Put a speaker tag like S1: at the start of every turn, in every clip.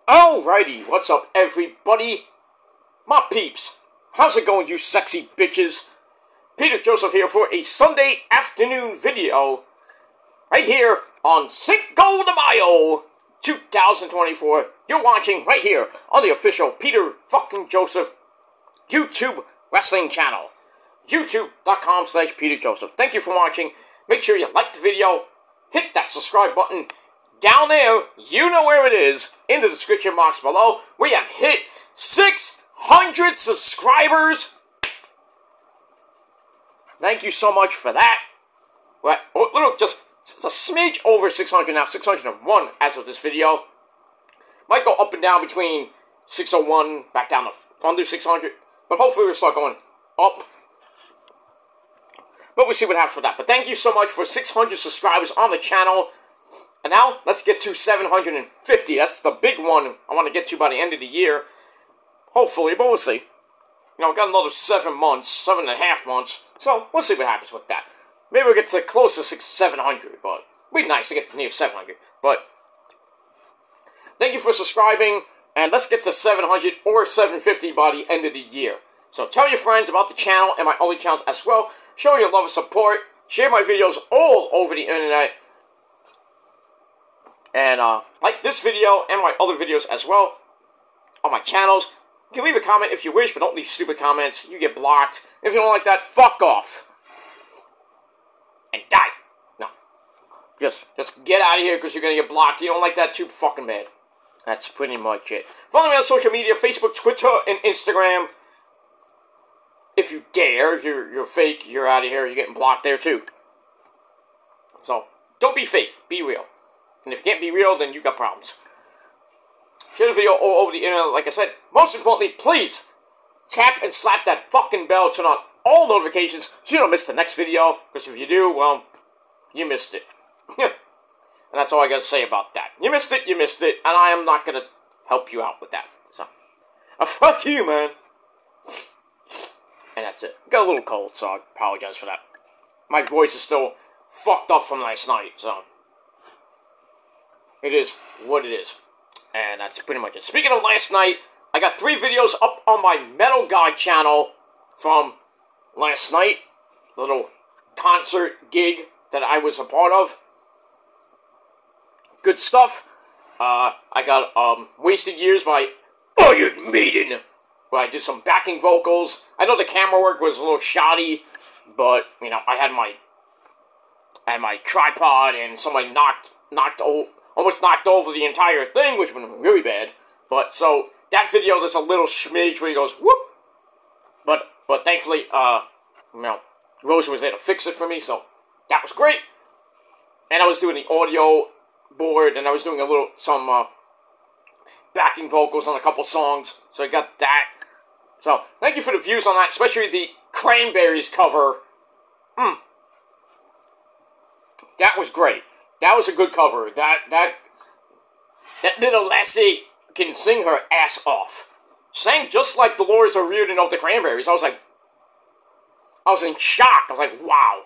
S1: Alrighty, what's up everybody? My peeps, how's it going you sexy bitches? Peter Joseph here for a Sunday afternoon video, right here on Cinco de Mayo, 2024. You're watching right here on the official Peter fucking Joseph YouTube wrestling channel. YouTube.com/Peter Joseph. Thank you for watching. Make sure you like the video, hit that subscribe button down there, you know where it is, in the description box below. We have hit 600 subscribers. Thank you so much for that. We're just a smidge over 600 now, 601 as of this video. Might go up and down between 601, back down to under 600, but hopefully we'll start going up. But we'll see what happens with that. But thank you so much for 600 subscribers on the channel. And now, let's get to 750. That's the big one I want to get to by the end of the year. Hopefully, but we'll see. You know, we've got another 7 months, 7.5 months. So, we'll see what happens with that. Maybe we'll get to close to 700, but it'd be nice to get to near 700. But, thank you for subscribing, and let's get to 700 or 750 by the end of the year. So, tell your friends about the channel and my other channels as well. Show your love and support. Share my videos all over the internet. And, like this video and my other videos as well on my channels. You can leave a comment if you wish, but don't leave stupid comments. You get blocked. If you don't like that, fuck off. And die. No. Just get out of here because you're going to get blocked. You don't like that, too fucking bad. That's pretty much it. Follow me on social media, Facebook, Twitter, and Instagram. If you dare. If you're fake, you're out of here. You're getting blocked there, too. So, don't be fake. Be real. And if you can't be real, then you got problems. Share the video all over the internet, like I said. Most importantly, please tap and slap that fucking bell. Turn on all notifications so you don't miss the next video. Because if you do, well, you missed it. And that's all I gotta say about that. You missed it, and I am not gonna help you out with that. So, fuck you, man. And that's it. Got a little cold, so I apologize for that. My voice is still fucked up from last night, so it is what it is. And that's pretty much it. Speaking of last night, I got 3 videos up on my Metal Guy channel from last night. A little concert gig that I was a part of. Good stuff. I got Wasted Years by Iron Maiden, where I did some backing vocals. I know the camera work was a little shoddy, but, you know, I had my tripod and somebody almost knocked over the entire thing, which was really bad. But, so, that video, there's a little smidge where he goes, whoop! But thankfully, you know, Rosa was there to fix it for me, so that was great. And I was doing the audio board, and I was doing some backing vocals on a couple songs, so I got that. So, thank you for the views on that, especially the Cranberries cover. That was great. That was a good cover. That little lassie can sing her ass off. Sang just like Dolores O'Riordan of the Cranberries. I was in shock. I was like, wow.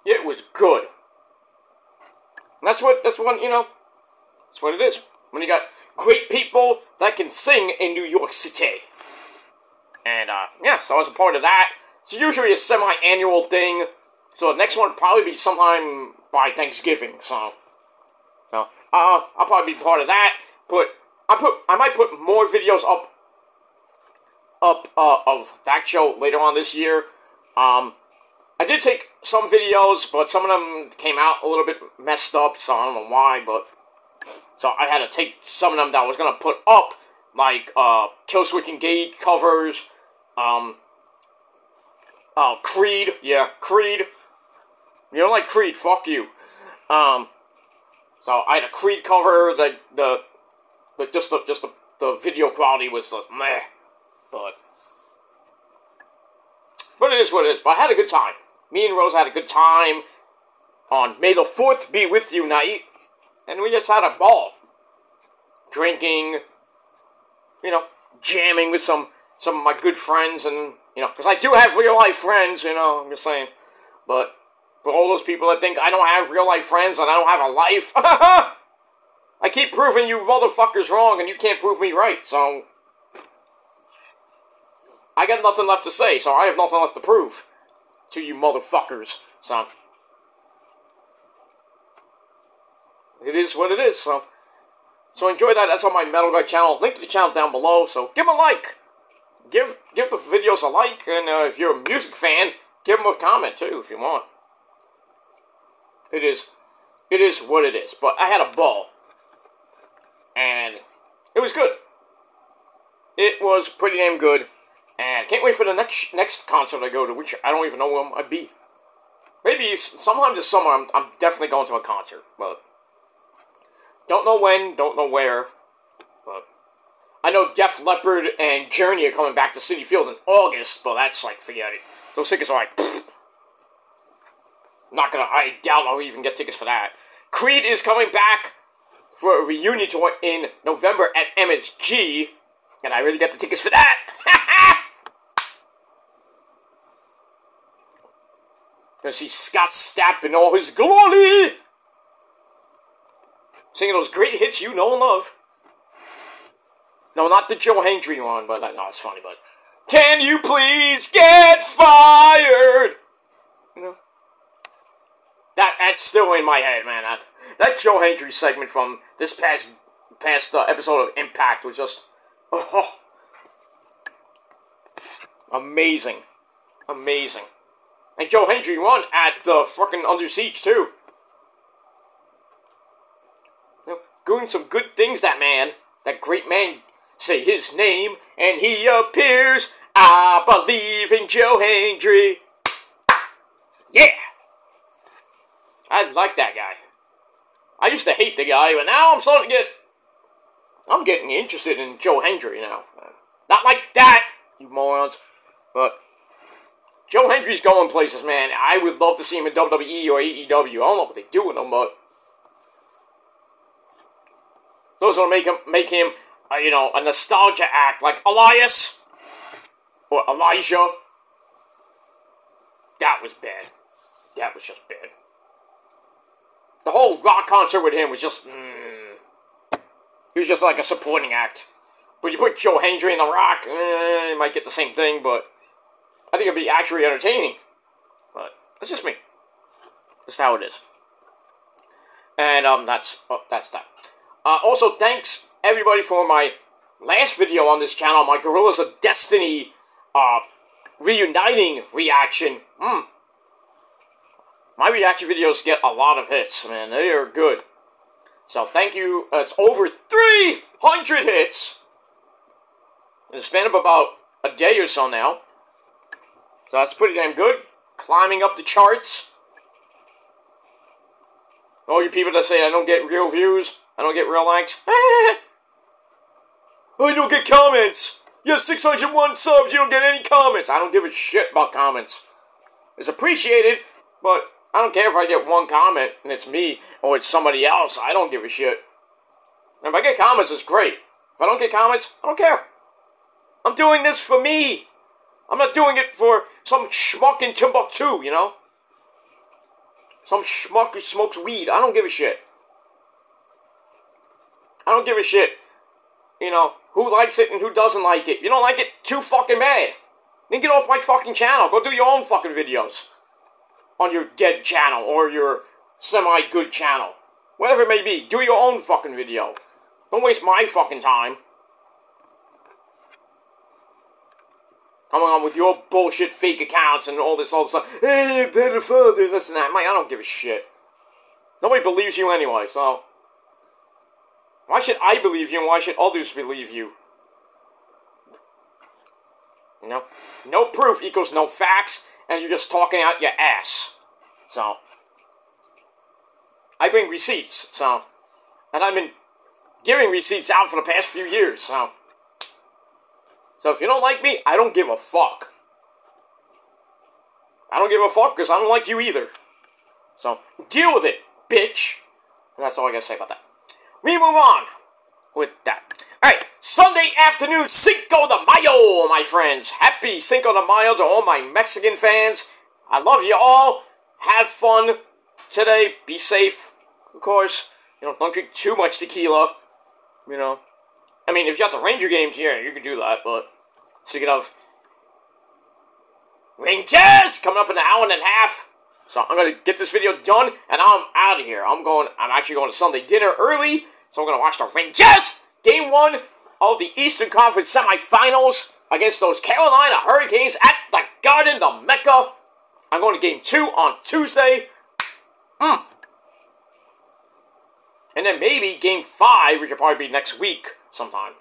S1: It was good. And that's what you know, that's what it is. When you got great people that can sing in New York City. And, yeah, so I was a part of that. It's usually a semi-annual thing. So the next one will probably be sometime by Thanksgiving, so I'll probably be part of that. But I might put more videos up of that show later on this year. I did take some videos, but some of them came out a little bit messed up, so I don't know why, but so I had to take some of them that I was gonna put up, like Killswitch Engage covers, Creed, yeah, Creed. You don't like Creed, fuck you. So I had a Creed cover, the video quality was meh, but it is what it is. But I had a good time. Me and Rose had a good time on May the 4th be with you night, and we just had a ball. Drinking, you know, jamming with some of my good friends, and, you know, because I do have real life friends, you know, I'm just saying, but for all those people that think I don't have real-life friends and I don't have a life, I keep proving you motherfuckers wrong, and you can't prove me right, so... I got nothing left to say, so I have nothing left to prove to you motherfuckers, so... It is what it is, so... So enjoy that. That's on my Metal Guy channel. Link to the channel down below, so give them a like. Give the videos a like, and if you're a music fan, give them a comment, too, if you want. It is what it is, but I had a ball. And it was good. It was pretty damn good. And I can't wait for the next concert I go to, which I don't even know where I might be. Maybe sometime this summer I'm definitely going to a concert, but don't know when, don't know where. But I know Def Leppard and Journey are coming back to Citi Field in August, but that's like, forget it. Those tickets are like, pfft. I doubt I'll even get tickets for that. Creed is coming back for a reunion tour in November at MSG, and I really got the tickets for that. Gonna see Scott Stapp in all his glory, singing those great hits you know and love. No, not the Joe Hendry one, but no, it's funny. But can you please get fired? You know, that's still in my head, man. That Joe Hendry segment from this past episode of Impact was just amazing, amazing. And Joe Hendry won at the fucking Under Siege too. You know, doing some good things, that man, that great man. Say his name and he appears. I believe in Joe Hendry. Yeah. I like that guy. I used to hate the guy, but now I'm starting to I'm getting interested in Joe Hendry now. Not like that, you morons. But Joe Hendry's going places, man. I would love to see him in WWE or AEW. I don't know what they do with him, but those will make him you know, a nostalgia act like Elias or Elijah. That was bad. That was just bad. The whole rock concert with him was just, he was just like a supporting act. But you put Joe Hendry in the rock, you might get the same thing, but I think it'd be actually entertaining. But that's just me. That's how it is. And that's that. Also, thanks everybody for my last video on this channel, my Gorillas of Destiny reuniting reaction. My reaction videos get a lot of hits, man. They are good. So thank you. It's over 300 hits in the span of about a day or so now. So that's pretty damn good. Climbing up the charts. All you people that say I don't get real views, I don't get real likes. I don't get comments. You have 601 subs, you don't get any comments. I don't give a shit about comments. It's appreciated, but I don't care if I get one comment and it's me or it's somebody else. I don't give a shit. And if I get comments, it's great. If I don't get comments, I don't care. I'm doing this for me. I'm not doing it for some schmuck in Timbuktu, you know? Some schmuck who smokes weed. I don't give a shit. I don't give a shit. You know, who likes it and who doesn't like it. You don't like it? Too fucking bad. Then get off my fucking channel. Go do your own fucking videos. On your dead channel or your semi-good channel. Whatever it may be. Do your own fucking video. Don't waste my fucking time. Coming on with your bullshit fake accounts and all this stuff. Hey, better further, this and that. Mike, I don't give a shit. Nobody believes you anyway, so why should I believe you and why should others believe you? You know? No proof equals no facts, and you're just talking out your ass. So I bring receipts, so, and I've been giving receipts out for the past few years, so if you don't like me, I don't give a fuck. I don't give a fuck because I don't like you either. So deal with it, bitch. And that's all I gotta say about that. We move on with that. Alright, Sunday afternoon, Cinco de Mayo, my friends. Happy Cinco de Mayo to all my Mexican fans. I love you all. Have fun today. Be safe, of course. You know, don't drink too much tequila. You know. I mean, if you got the Ranger games, yeah, you can do that, but speaking of Rangers coming up in an hour and a half. So I'm gonna get this video done and I'm out of here. I'm actually going to Sunday dinner early, so I'm gonna watch the Rangers game 1 of the Eastern Conference semifinals against those Carolina Hurricanes at the Garden, the Mecca. I'm going to game 2 on Tuesday. And then maybe game 5, which will probably be next week sometime.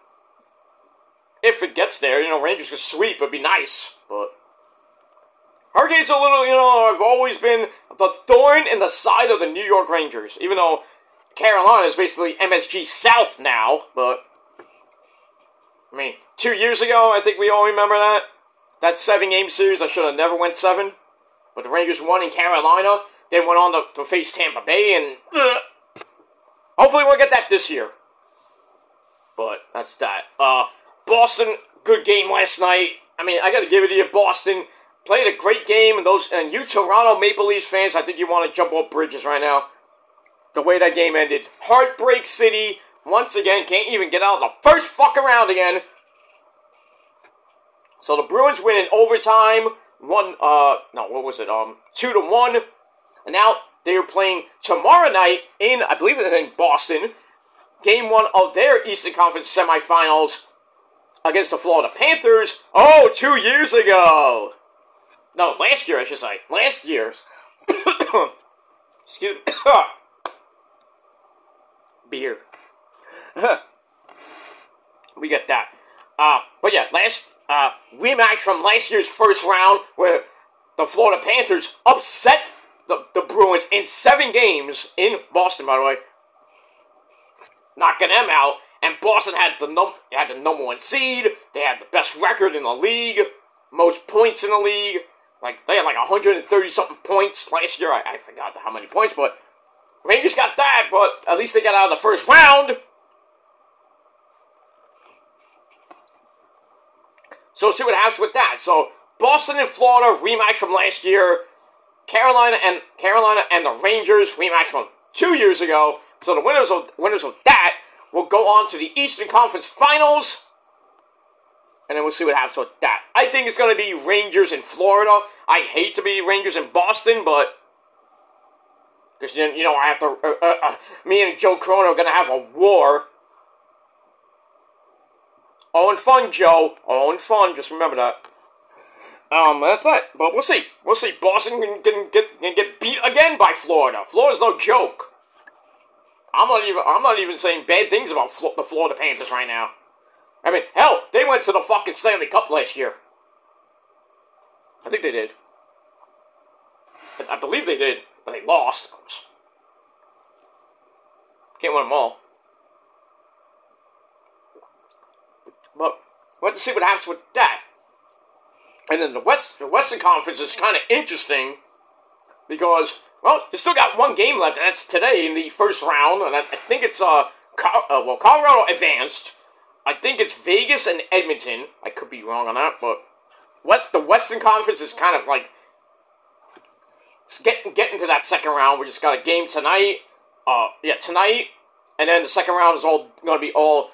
S1: If it gets there, you know, Rangers could sweep, it'd be nice, but Hurricanes a little, you know, I've always been the thorn in the side of the New York Rangers, even though Carolina is basically MSG South now, but I mean, 2 years ago, I think we all remember that. That 7-game series, I should have never went 7. But the Rangers won in Carolina, then went on to face Tampa Bay, and hopefully we'll get that this year. But that's that. Boston, good game last night. I mean, I got to give it to you. Boston played a great game, and you Toronto Maple Leafs fans, I think you want to jump off bridges right now. The way that game ended. Heartbreak City, once again, can't even get out of the first fucking round again. So the Bruins win in overtime. 2-1. And now they are playing tomorrow night in, I believe it's in Boston, game 1 of their Eastern Conference semifinals against the Florida Panthers. Oh, 2 years ago. No, last year, I should say. Last year. Excuse me. Beer. We get that. But yeah, rematch from last year's first round where the Florida Panthers upset the Bruins in 7 games in Boston, by the way, knocking them out. And Boston had the number 1 seed. They had the best record in the league, most points in the league. Like they had like 130 something points last year. I forgot how many points, but Rangers got that. But at least they got out of the first round. So see what happens with that. So Boston and Florida rematch from last year. Carolina and the Rangers rematch from 2 years ago. So the winners of that will go on to the Eastern Conference Finals. And then we'll see what happens with that. I think it's going to be Rangers in Florida. I hate to be Rangers in Boston, but because you know I have to. Me and Joe Cronin are going to have a war. Oh, and fun, Joe. Oh, and fun. Just remember that. That's it. But we'll see. We'll see. Boston can get beat again by Florida. Florida's no joke. I'm not even saying bad things about the Florida Panthers right now. I mean, hell, they went to the fucking Stanley Cup last year. I think they did. I believe they did, but they lost, of course. Can't win them all. But we'll have to see what happens with that. And then the Western Conference is kind of interesting because, well, they still got 1 game left, and that's today in the first round. And I think it's Colorado advanced. I think it's Vegas and Edmonton. I could be wrong on that, but the Western Conference is kind of like getting to that second round. We just got a game tonight. Tonight, and then the second round is all going to be all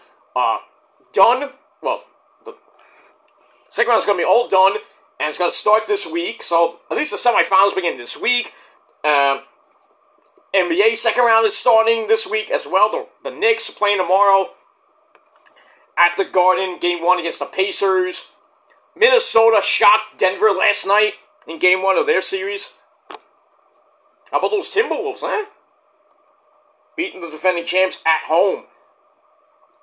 S1: done. Well, the second round is going to be all done, and it's going to start this week. So at least the semifinals begin this week. NBA second round is starting this week as well. The Knicks are playing tomorrow at the Garden, game 1 against the Pacers. Minnesota shocked Denver last night in game 1 of their series. How about those Timberwolves, huh? Beating the defending champs at home.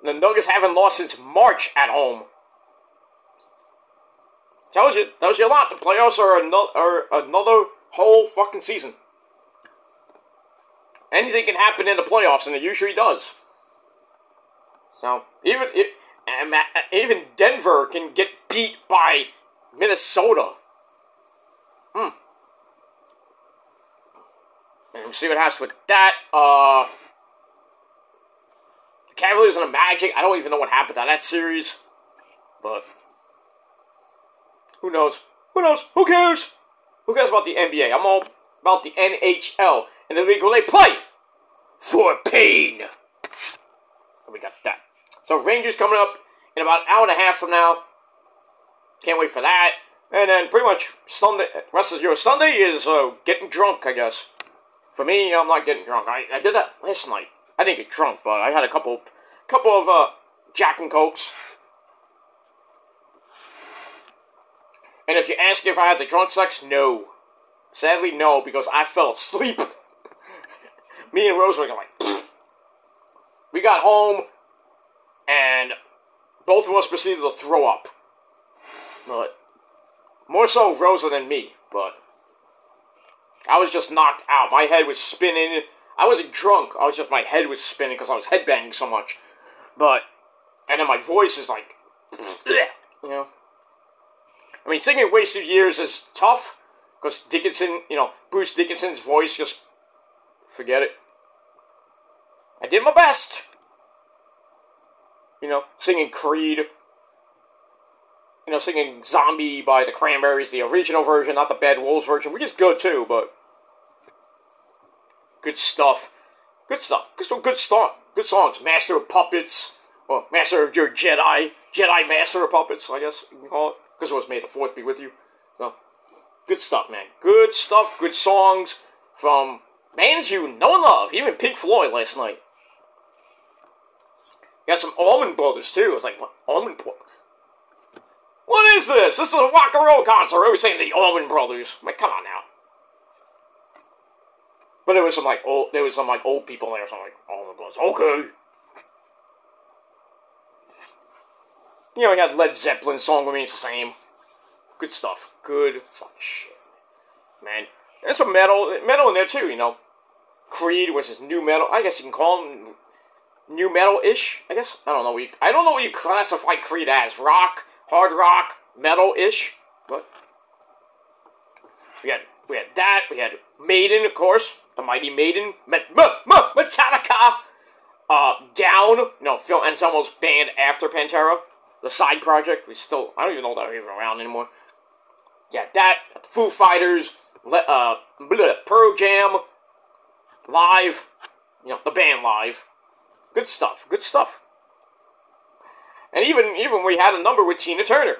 S1: The Nuggets haven't lost since March at home. Tells you a lot. The playoffs are another whole fucking season. Anything can happen in the playoffs, and it usually does. So, even Denver can get beat by Minnesota. And we'll see what happens with that. The Cavaliers and the Magic, I don't even know what happened to that series. But who knows? Who knows? Who cares? Who cares about the NBA? I'm all about the NHL and the league where they play. for pain. And we got that. So Rangers coming up in about an hour and a half from now. Can't wait for that. And then pretty much Sunday, rest of your Sunday is getting drunk, I guess. For me, I'm not getting drunk. I did that last night. I didn't get drunk, but I had a couple of Jack and Cokes. And if you ask if I had the drunk sex, no. Sadly, no, because I fell asleep. Me and Rose were like, pfft. We got home, and both of us proceeded to throw up. But more so Rosa than me, but I was just knocked out. My head was spinning. I wasn't drunk. My head was spinning because I was headbanging so much. But, and then my voice is like, you know. I mean, singing Wasted Years is tough because Dickinson, Bruce Dickinson's voice, just forget it. I did my best. Singing Creed. Singing Zombie by the Cranberries, the original version, not the Bad Wolves version, which is good too, but good stuff. Good stuff. Good songs. Master of Puppets, or Master of your Jedi Master of Puppets, I guess you can call it, because it was May the 4th be with you. So, good stuff, man. Good stuff, good songs from bands you know and love, even Pink Floyd last night. Got some Allman Brothers too. I was like, what? Allman Brothers? What is this? This is a rock and roll concert. I was saying the Allman Brothers. I'm like, come on now. But there was some old people there. So I'm like, Allman Brothers. Okay. We got Led Zeppelin song with me. It's the same. Good stuff. Good fucking shit, man. There's some metal in there too. Creed, which is new metal. I guess you can call them new metal-ish. I guess I don't know what you classify Creed as. Rock. Hard rock, metal-ish, but we had that. We had Maiden, of course, the mighty Maiden, Metallica, Down, Phil Anselmo's band after Pantera, the side project. I don't even know that they're even around anymore. Yeah, that, Foo Fighters, Pearl Jam, Live, the band Live. Good stuff. And even we had a number with Tina Turner.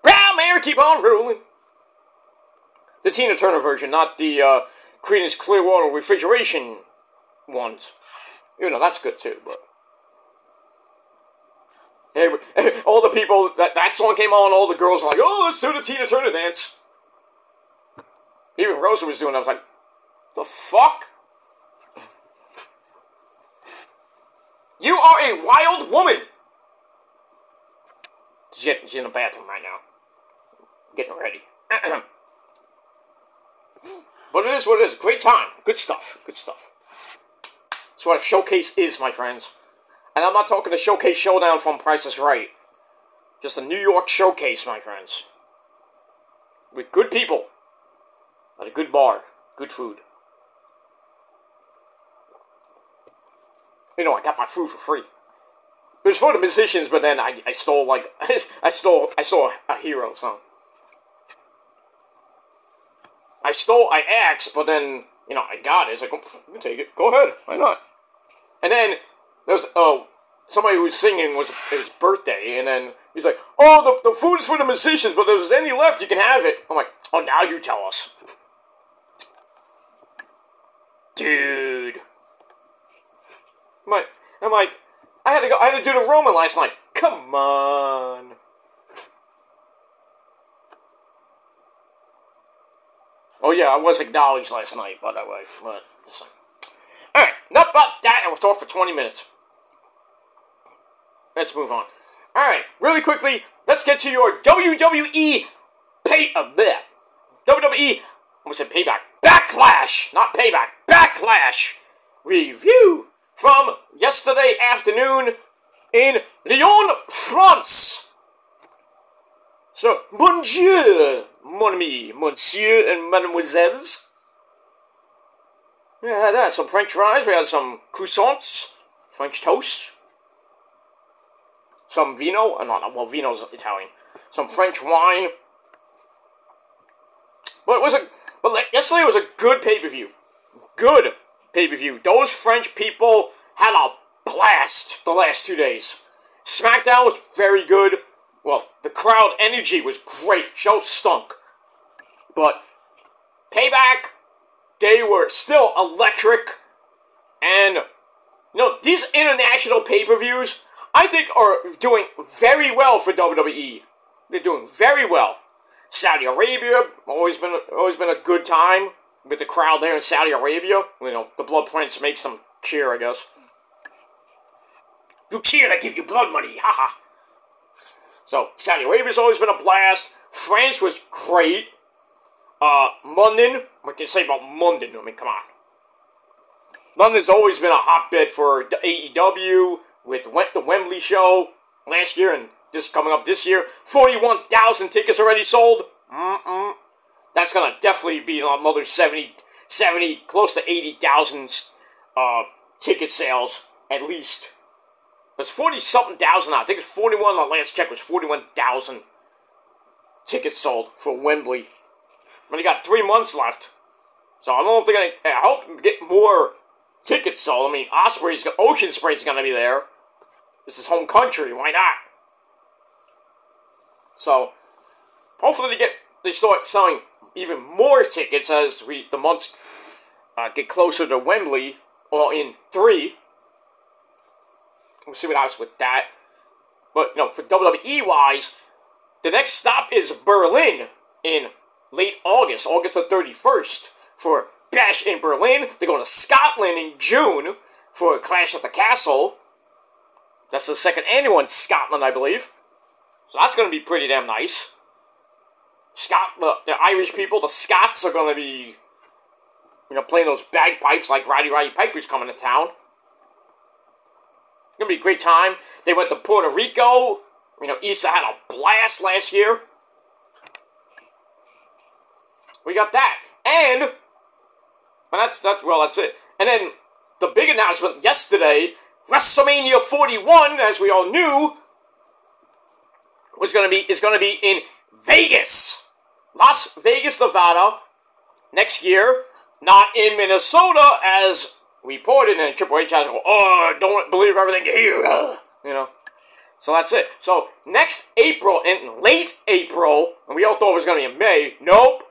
S1: Proud Mary, keep on rolling. The Tina Turner version, not the Creedence Clearwater Refrigeration ones. That's good too, but hey, all the people, that song came on, all the girls were like, oh, let's do the Tina Turner dance. Even Rosa was doing it. I was like, the fuck? You are a wild woman! She's in the bathroom right now. Getting ready. But it is what it is. Great time. Good stuff. That's what a showcase is, my friends. And I'm not talking the Showcase Showdown from Price is Right. Just a New York showcase, my friends. With good people. At a good bar. Good food. I got my food for free. It was for the musicians, but then I stole I stole a hero song. I asked, but then I got it. It's like, oh, you can take it. Go ahead. Why not? And then there was somebody who was singing it was his birthday, and then he's like, oh, the food's for the musicians, but if there's any left, you can have it. I'm like, oh, now you tell us, dude. I'm like, I had to do the Roman last night. Come on. Oh yeah, I was acknowledged last night, by the way. But alright, enough about that. I was talking for 20 minutes. Let's move on. Alright, really quickly, let's get to your WWE WWE, I almost said payback. Backlash, not payback. Backlash review from yesterday afternoon in Lyon, France. So, bonjour, mon ami, monsieur and mademoiselles. We had that, some French fries, we had some croissants, French toast, some vino, well, vino's Italian, some French wine. But it But yesterday was a good pay-per-view. Good pay-per-view. Those French people had a blast the last 2 days. SmackDown was very good. Well, the crowd energy was great. Show stunk. But Payback, they were still electric. And, you know, these international pay-per-views, I think, are doing very well for WWE. They're doing very well. Saudi Arabia, always been a good time with the crowd there in Saudi Arabia. You know, the Blood Prince makes them cheer, I guess. You cheer, I give you blood money, haha. So, Saudi Arabia's always been a blast. France was great. London, what can you say about London? I mean, come on. London's always been a hotbed for AEW with the Wembley show last year and just coming up this year. 41,000 tickets already sold. That's gonna definitely be another 70, close to 80,000 ticket sales at least. It's 40-something thousand now. I think it's 41. The last check was 41,000 tickets sold for Wembley. And you got 3 months left, so I don't know if they're gonna. I hope get more tickets sold. I mean, Ocean Spray's gonna be there. This is home country. Why not? So hopefully they start selling even more tickets as the months get closer to Wembley, or in 3. We'll see what happens with that. But, you know, for WWE-wise, the next stop is Berlin in late August, August the 31st, for Bash in Berlin. They're going to Scotland in June for Clash at the Castle. That's the second annual in Scotland, I believe. So that's going to be pretty damn nice. The Irish people, the Scots, are going to be, you know, playing those bagpipes like Roddy Piper's coming to town. It's going to be a great time. They went to Puerto Rico. You know, Issa had a blast last year. We got that. And that's it. And then the big announcement yesterday, WrestleMania 41, as we all knew, is going to be in Vegas. Las Vegas, Nevada, next year. Not in Minnesota, as reported, and Triple H has to go, oh, don't believe everything you hear, you know. So that's it. So next April, in late April, and we all thought it was going to be in May. Nope.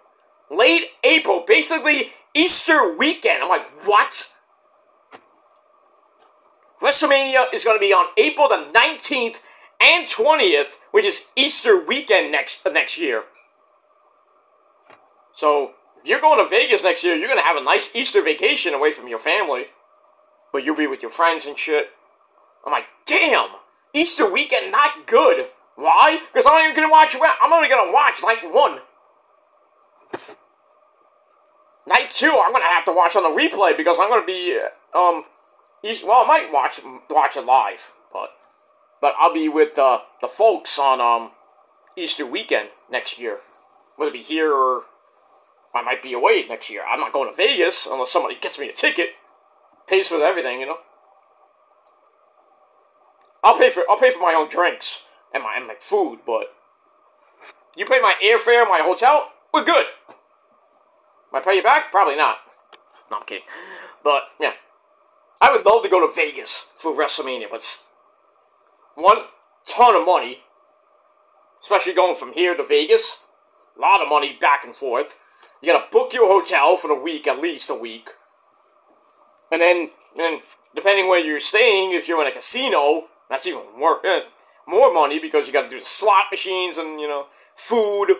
S1: Late April, basically Easter weekend. I'm like, what? WrestleMania is going to be on April the 19th and 20th, which is Easter weekend next year. So if you're going to Vegas next year, you're going to have a nice Easter vacation away from your family. But you'll be with your friends and shit. I'm like, damn, Easter weekend not good. Why? Because I'm not even going to watch, I'm only going to watch night 1. Night 2, I'm going to have to watch on the replay because I'm going to be, well, I might watch it live, but I'll be with the folks on Easter weekend next year. Whether it be here or I might be away next year. I'm not going to Vegas unless somebody gets me a ticket, pays for everything, you know. I'll pay for my own drinks and my food, but you pay my airfare, my hotel, we're good. Might pay you back? Probably not. No, I'm kidding. But yeah, I would love to go to Vegas for WrestleMania, but one ton of money, especially going from here to Vegas. A lot of money back and forth. You gotta book your hotel for the week, at least a week. And then depending where you're staying, if you're in a casino, that's even more money because you gotta do the slot machines and, you know, food.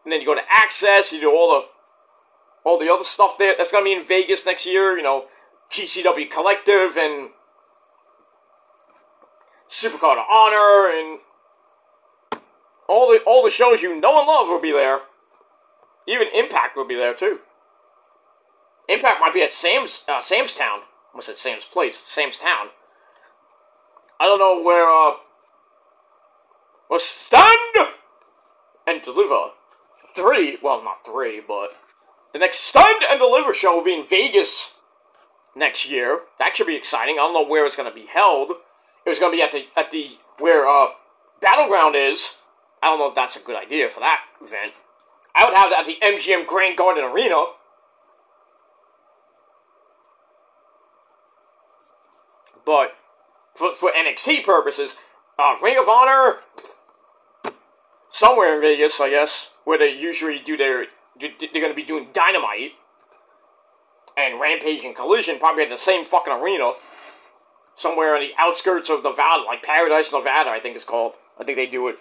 S1: And then you go to Access, you do all the other stuff there. That's gonna be in Vegas next year, you know, GCW Collective and Supercard of Honor and all the shows you know and love will be there. Even Impact will be there too. Impact might be at Sam's Town. I almost said Sam's Place. Sam's Town. I don't know where. Well, Stand and Deliver 3. Well, not 3, but the next Stand and Deliver show will be in Vegas next year. That should be exciting. I don't know where it's going to be held. It was going to be at the where Battleground is. I don't know if that's a good idea for that event. I would have that at the MGM Grand Garden Arena. But for NXT purposes, Ring of Honor, somewhere in Vegas, I guess, where they usually do they're going to be doing Dynamite and Rampage and Collision, probably at the same fucking arena, somewhere on the outskirts of Nevada, like Paradise, Nevada, I think it's called. I think they do it.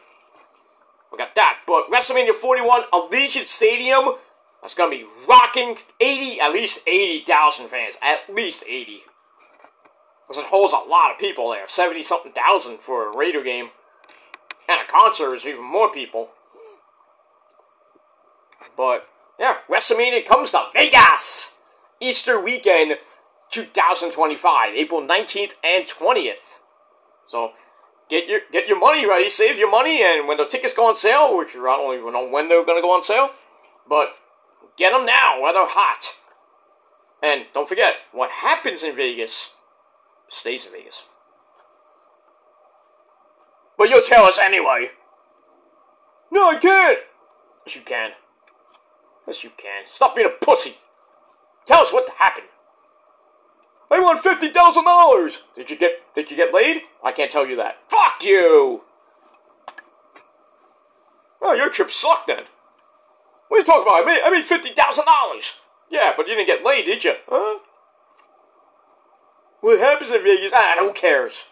S1: We got that. But WrestleMania 41, Allegiant Stadium, that's going to be rocking. At least 80,000 fans. At least 80. Because it holds a lot of people there. 70-something thousand for a Raider game. And a concert is even more people. But, yeah, WrestleMania comes to Vegas. Easter weekend 2025. April 19th and 20th. So, get your money ready. Save your money. And when the tickets go on sale, which I don't even know when they're going to go on sale. But, get them now while they're hot. And don't forget, what happens in Vegas stays in Vegas. But you'll tell us anyway. No, I can't. Yes, you can. Yes, you can. Stop being a pussy. Tell us what happened. I won $50,000. Did you get laid? I can't tell you that. Fuck you. Oh, your trip sucked then. What are you talking about? I made $50,000. Yeah, but you didn't get laid, did you? Huh? What happens in Vegas? Who cares?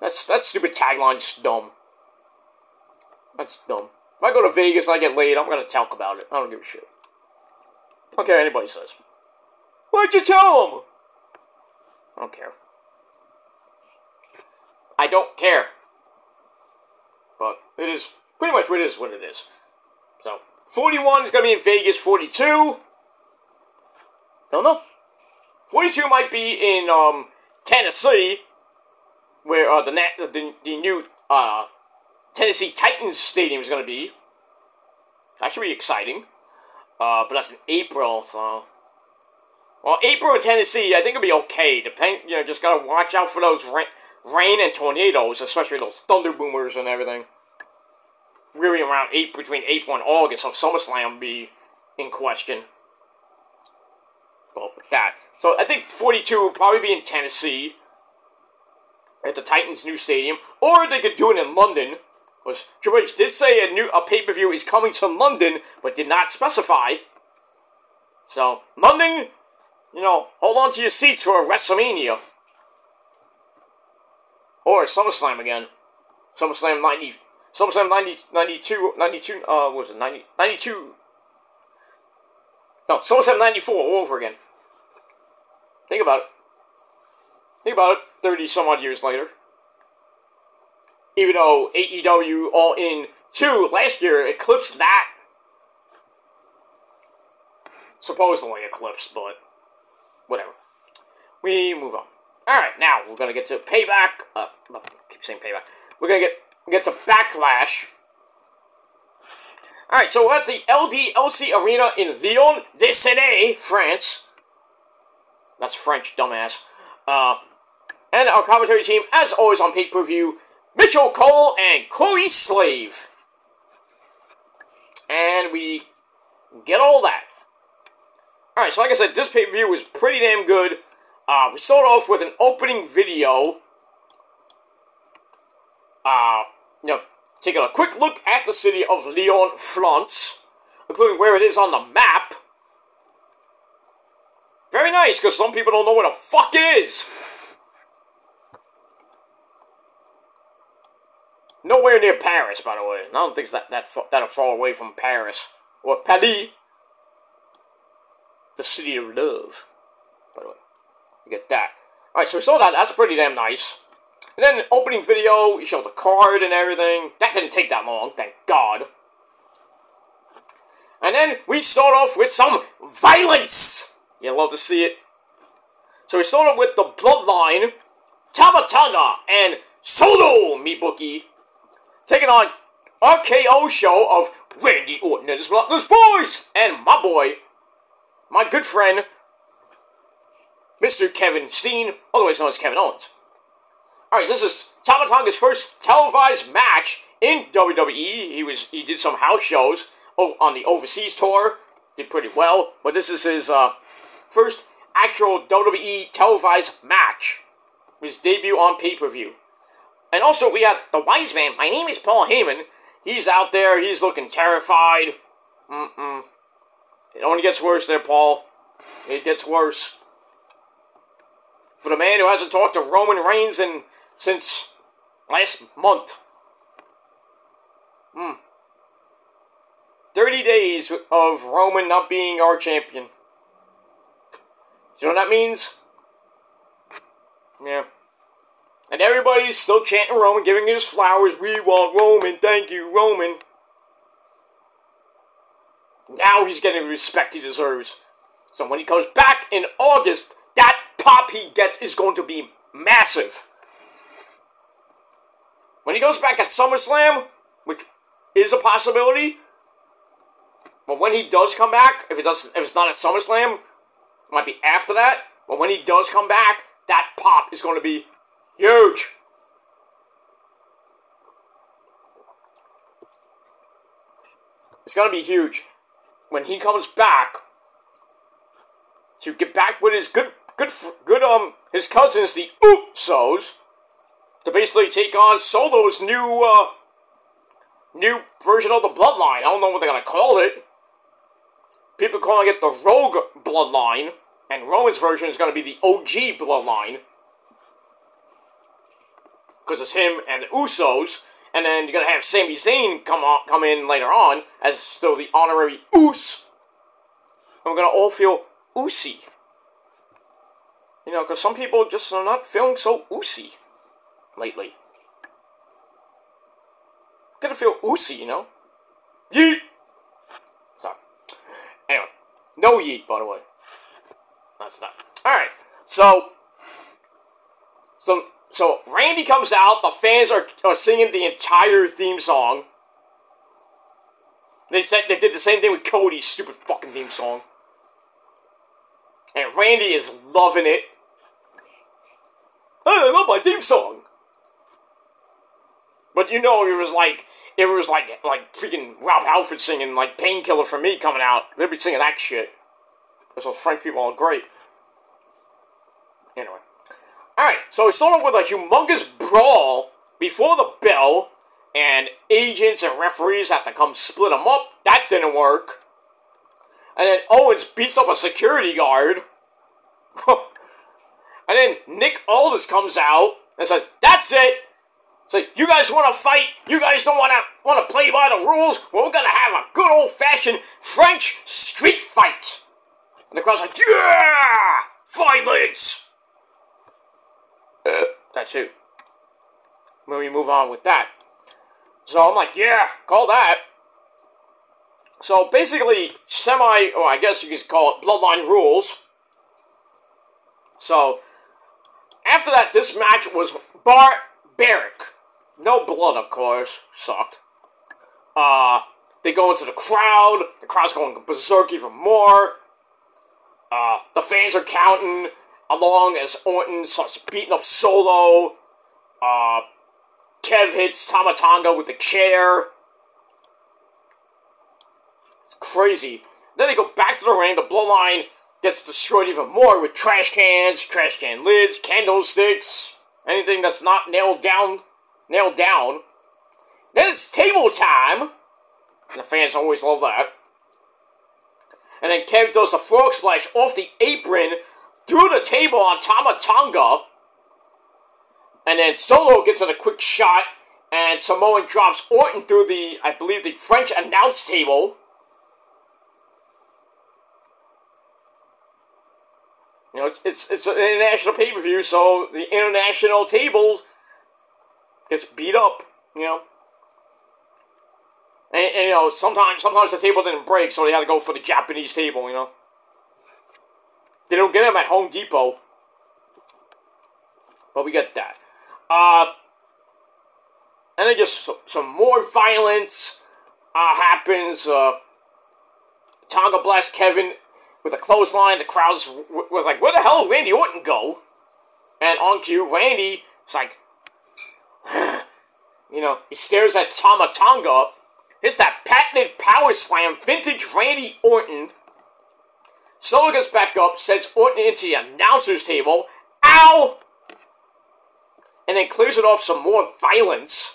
S1: That stupid tagline's dumb. That's dumb. If I go to Vegas and I get laid, I'm gonna talk about it. I don't give a shit. I don't care what anybody says. Why'd you tell them? I don't care. I don't care. But it is pretty much what it is. So, 41 is gonna be in Vegas. 42. Don't know. 42 might be in Tennessee, where the new Tennessee Titans Stadium is going to be. That should be exciting. But that's in April, so... Well, April in Tennessee, I think it'll be okay. Just gotta watch out for those rain and tornadoes, especially those thunder boomers and everything. Really around between April and August of SummerSlam be in question. But with that. So, I think 42 will probably be in Tennessee. At the Titans' new stadium. Or they could do it in London. Because Triple H did say a pay-per-view is coming to London, but did not specify. So, London, hold on to your seats for a WrestleMania. Or SummerSlam again. SummerSlam 92, what was it, 92? No, SummerSlam 94 all over again. Think about it. 30 some odd years later. Even though AEW All In 2 last year eclipsed that. Supposedly eclipsed, but whatever. We move on. Alright, now we're gonna get to Payback. I keep saying Payback. We're gonna get to Backlash. Alright, so we're at the LDLC Arena in Lyon de Seine, France. That's French, dumbass. And our commentary team, as always on pay-per-view, Mitchell Cole and Corey Slave. And we get all that. Alright, so like I said, this pay-per-view was pretty damn good. We start off with an opening video. Taking a quick look at the city of Lyon, France, including where it is on the map. Very nice, because some people don't know where the fuck it is. Nowhere near Paris, by the way. I don't think it's that far away from Paris. Or Paris. The city of love. By the way. You get that. Alright, so we saw that. That's pretty damn nice. And then opening video, you show the card and everything. That didn't take that long, thank God. And then we start off with some violence. You love to see it. So we started with the Bloodline, Tama Tonga, and Solo Mibuki, taking on RKO show of Randy Orton and his Monotonous Voice, and my boy, my good friend, Mr. Kevin Steen, otherwise known as Kevin Owens. Alright, this is Tama Tonga's first televised match in WWE. He did some house shows on the overseas tour. Did pretty well. But this is his first actual WWE televised match. His debut on pay-per-view. And also, we have the Wise Man. My name is Paul Heyman. He's out there. He's looking terrified. It only gets worse there, Paul. It gets worse. For the man who hasn't talked to Roman Reigns since last month. 30 days of Roman not being our champion. You know what that means? Yeah. And everybody's still chanting Roman, giving his flowers. We want Roman. Thank you, Roman. Now he's getting the respect he deserves. So when he comes back in August, that pop he gets is going to be massive. When he goes back at SummerSlam, which is a possibility, but when he does come back, if it's not at SummerSlam, it might be after that, but when he does come back, that pop is going to be huge. It's going to be huge. When he comes back, to get back with his his cousins, the Usos, to basically take on Solo's new version of the Bloodline. I don't know what they're gonna call it. People are calling it the Rogue Bloodline, and Roman's version is gonna be the OG Bloodline, because it's him and the Usos. And then you're gonna have Sami Zayn come in later on as still the honorary Us. And we're gonna all feel Usy. You know, because some people just are not feeling so Usy lately. Gonna feel Usy, you know? Yeet! Sorry. Anyway. No yeet, by the way. That's not. Alright. So Randy comes out, the fans are singing the entire theme song. They did the same thing with Cody's stupid fucking theme song. And Randy is loving it. I love my theme song. But you know, it was like freaking Rob Halford singing like Painkiller for Me coming out. They'd be singing that shit. Because those French people are great. Anyway. Alright, so we start off with a humongous brawl before the bell, and agents and referees have to come split them up. That didn't work. And then Owens beats up a security guard. And then Nick Aldis comes out and says, "That's it. It's like, you guys want to fight? You guys don't want to play by the rules? Well, we're going to have a good old-fashioned French street fight." And the crowd's like, "Yeah! Violence!" That's it. When we move on with that. So I'm like, yeah, call that. So basically, or I guess you could call it Bloodline rules. So, after that, this match was barbaric. No blood, of course. Sucked. They go into the crowd. The crowd's going berserk even more. The fans are counting along as Orton starts beating up Solo. Kev hits Tama Tonga with the chair. It's crazy. Then they go back to the ring. The Bloodline gets destroyed even more with trash cans, trash can lids, candlesticks, anything that's not nailed down. Then it's table time. And the fans always love that. And then Kev does a frog splash off the apron through the table on Tama Tonga. And then Solo gets in a quick shot, and Samoan drops Orton through the, I believe, the French announce table. You know, it's an international pay-per-view, so the international table gets beat up, you know. And you know, sometimes the table didn't break, so they had to go for the Japanese table, you know. They don't get them at Home Depot. But we get that. And then just some more violence happens. Tonga blasts Kevin with a clothesline. The crowd was like, where the hell did Randy Orton go? And on cue, Randy is like, You know, he stares at Tama Tonga. Hits that patented power slam, vintage Randy Orton. Solo gets back up, sends Orton into the announcer's table. Ow! And then clears it off some more violence.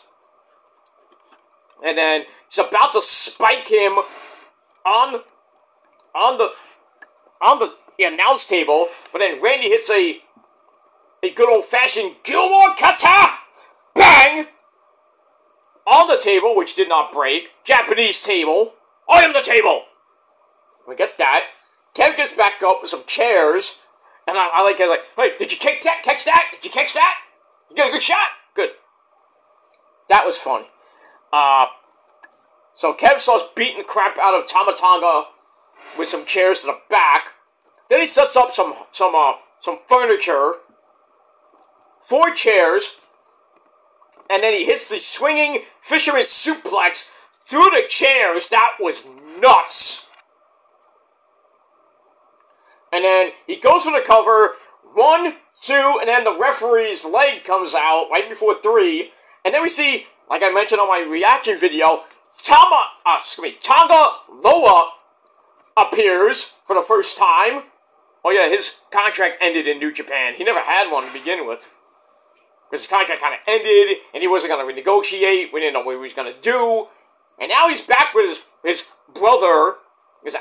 S1: And then he's about to spike him on the announce table, but then Randy hits a good old-fashioned Gilmore Kata! Bang! On the table, which did not break. Japanese table. I am the table! We get that. Kev gets back up with some chairs, and I like it, like, hey, did you catch that? Catch that? Did you catch that? You got a good shot? Good. That was funny. So Kev starts beating the crap out of Tama Tonga with some chairs to the back. Then he sets up some furniture. 4 chairs. And then he hits the swinging fisherman suplex through the chairs. That was nuts. And then he goes for the cover. 1, 2, and then the referee's leg comes out right before 3. And then we see, like I mentioned on my reaction video, Tonga Loa appears for the first time. Oh yeah, his contract ended in New Japan. He never had one to begin with. Because his contract kind of ended, and he wasn't going to renegotiate. We didn't know what he was going to do. And now he's back with his brother.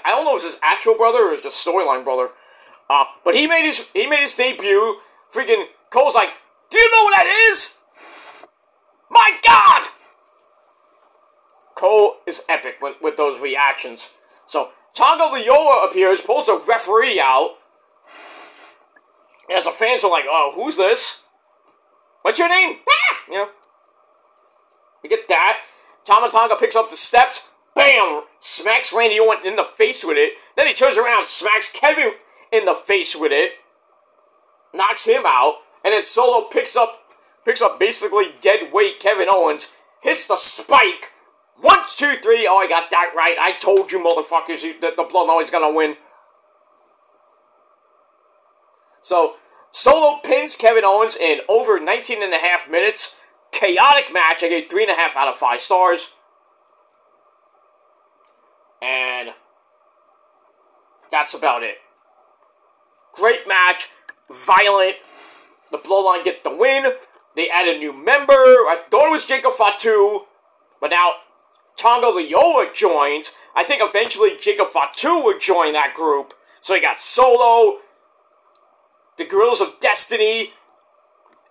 S1: I don't know if it's his actual brother or it's just storyline brother. But he made his debut. Freaking Cole's like, do you know what that is? My God! Cole is epic with those reactions. So, Tonga Loa appears, pulls the referee out. And as the fans are like, oh, who's this? What's your name? You know. You get that. Tama Tonga picks up the steps. Bam! Smacks Randy Orton in the face with it. Then he turns around, smacks Kevin in the face with it. Knocks him out. And then Solo picks up basically dead weight Kevin Owens. Hits the spike. 1, 2, 3. Oh, I got that right. I told you motherfuckers that the Bloodline is gonna win. So, Solo pins Kevin Owens in over 19.5 minutes. Chaotic match. I gave 3.5 out of 5 stars. And that's about it. Great match. Violent. The Bloodline get the win. They add a new member. I thought it was Jacob Fatu. But now Tonga Loa joins. I think eventually Jacob Fatu would join that group. So you got Solo, the Guerrillas of Destiny,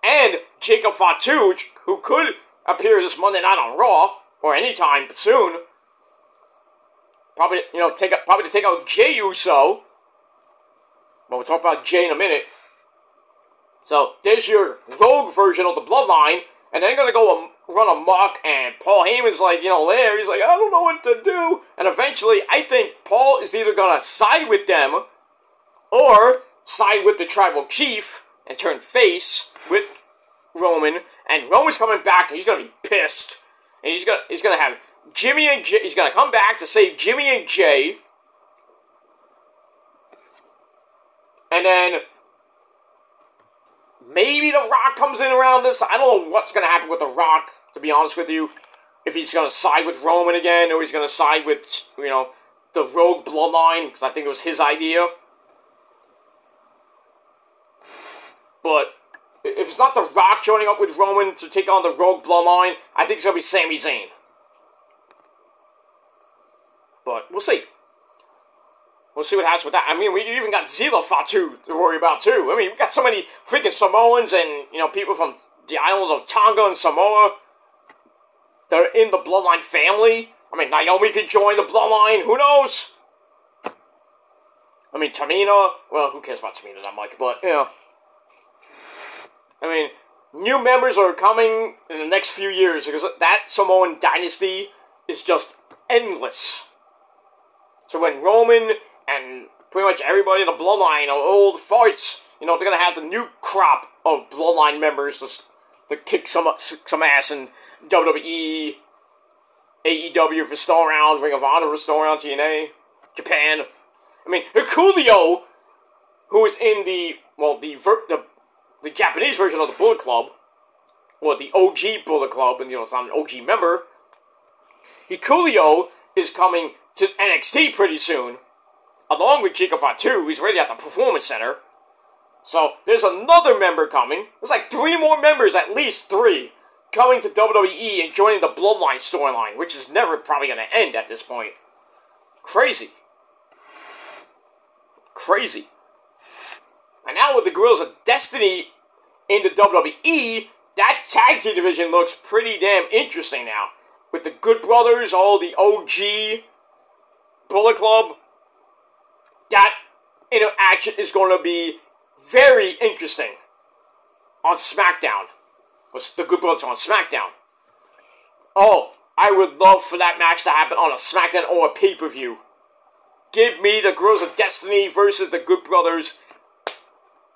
S1: and Jacob Fatu, who could appear this Monday night on Raw, or anytime soon. Probably, you know, probably to take out Jey Uso. But we'll talk about Jey in a minute. So, there's your rogue version of the Bloodline, and they're going to go run amok, and Paul Heyman's like, you know, there, he's like, I don't know what to do. And eventually, I think Paul is either going to side with them, or side with the tribal chief, and turn face with Roman, and Roman's coming back, and he's going to be pissed. And he's going to have Jimmy and Jay, he's going to come back to save Jimmy and Jay. And then maybe The Rock comes in around this. I don't know what's going to happen with The Rock, to be honest with you. If he's going to side with Roman again, or he's going to side with, you know, the Rogue Bloodline, because I think it was his idea. But if it's not The Rock joining up with Roman to take on the Rogue Bloodline, I think it's going to be Sami Zayn. But we'll see. We'll see what happens with that. I mean, we even got Zila Fatu to worry about, too. I mean, we got so many freaking Samoans and, you know, people from the island of Tonga and Samoa that are in the Bloodline family. I mean, Naomi could join the Bloodline. Who knows? I mean, Tamina. Well, who cares about Tamina that much? But, you know. I mean, new members are coming in the next few years because that Samoan dynasty is just endless. So when Roman and pretty much everybody in the Bloodline are old farts, you know, they're going to have the new crop of Bloodline members to kick some ass in WWE, AEW if it's still around, Ring of Honor if it's still around, TNA, Japan. I mean, Hikuleo, who is in the Japanese version of the Bullet Club, well, the OG Bullet Club, and it's not an OG member. Hikuleo is coming to NXT pretty soon, along with Chico Fatu. He's already at the Performance Center. So, there's another member coming. There's like 3 more members, at least 3, coming to WWE and joining the Bloodline storyline, which is never probably going to end at this point. Crazy. Crazy. And now with the Guerrillas of Destiny in the WWE, that tag team division looks pretty damn interesting now. With the Good Brothers, all the OG Bullet Club, that interaction is going to be very interesting on SmackDown. The Good Brothers on SmackDown. Oh, I would love for that match to happen on a SmackDown or a pay-per-view. Give me the Guerrillas of Destiny versus the Good Brothers.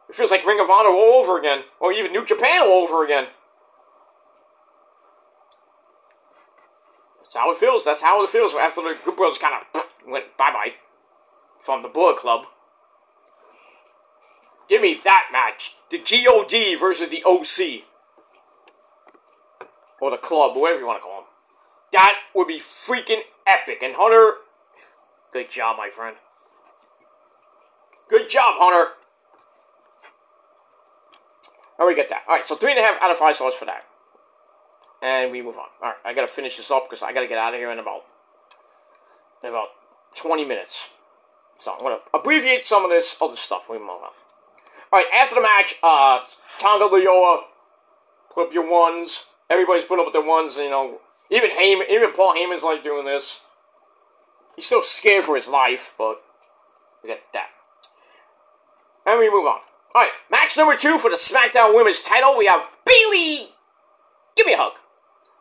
S1: It feels like Ring of Honor all over again. Or even New Japan all over again. That's how it feels. That's how it feels after the Good Brothers kind of went bye-bye from the Bullet Club. Give me that match. The GOD versus the OC. Or the Club, whatever you want to call them. That would be freaking epic. And Hunter, good job, my friend. Good job, Hunter. And we get that. Alright, so 3.5 out of 5 stars for that. And we move on. Alright, I gotta finish this up because I gotta get out of here in about 20 minutes. So I'm gonna abbreviate some of this other stuff. We move on. Alright, after the match, Tonga Loyola, put up your ones. Everybody's put up their ones, you know. Even Paul Heyman's like doing this. He's still scared for his life, but we get that. And we move on. Alright, match number 2 for the SmackDown Women's title. We have Bayley, give me a hug,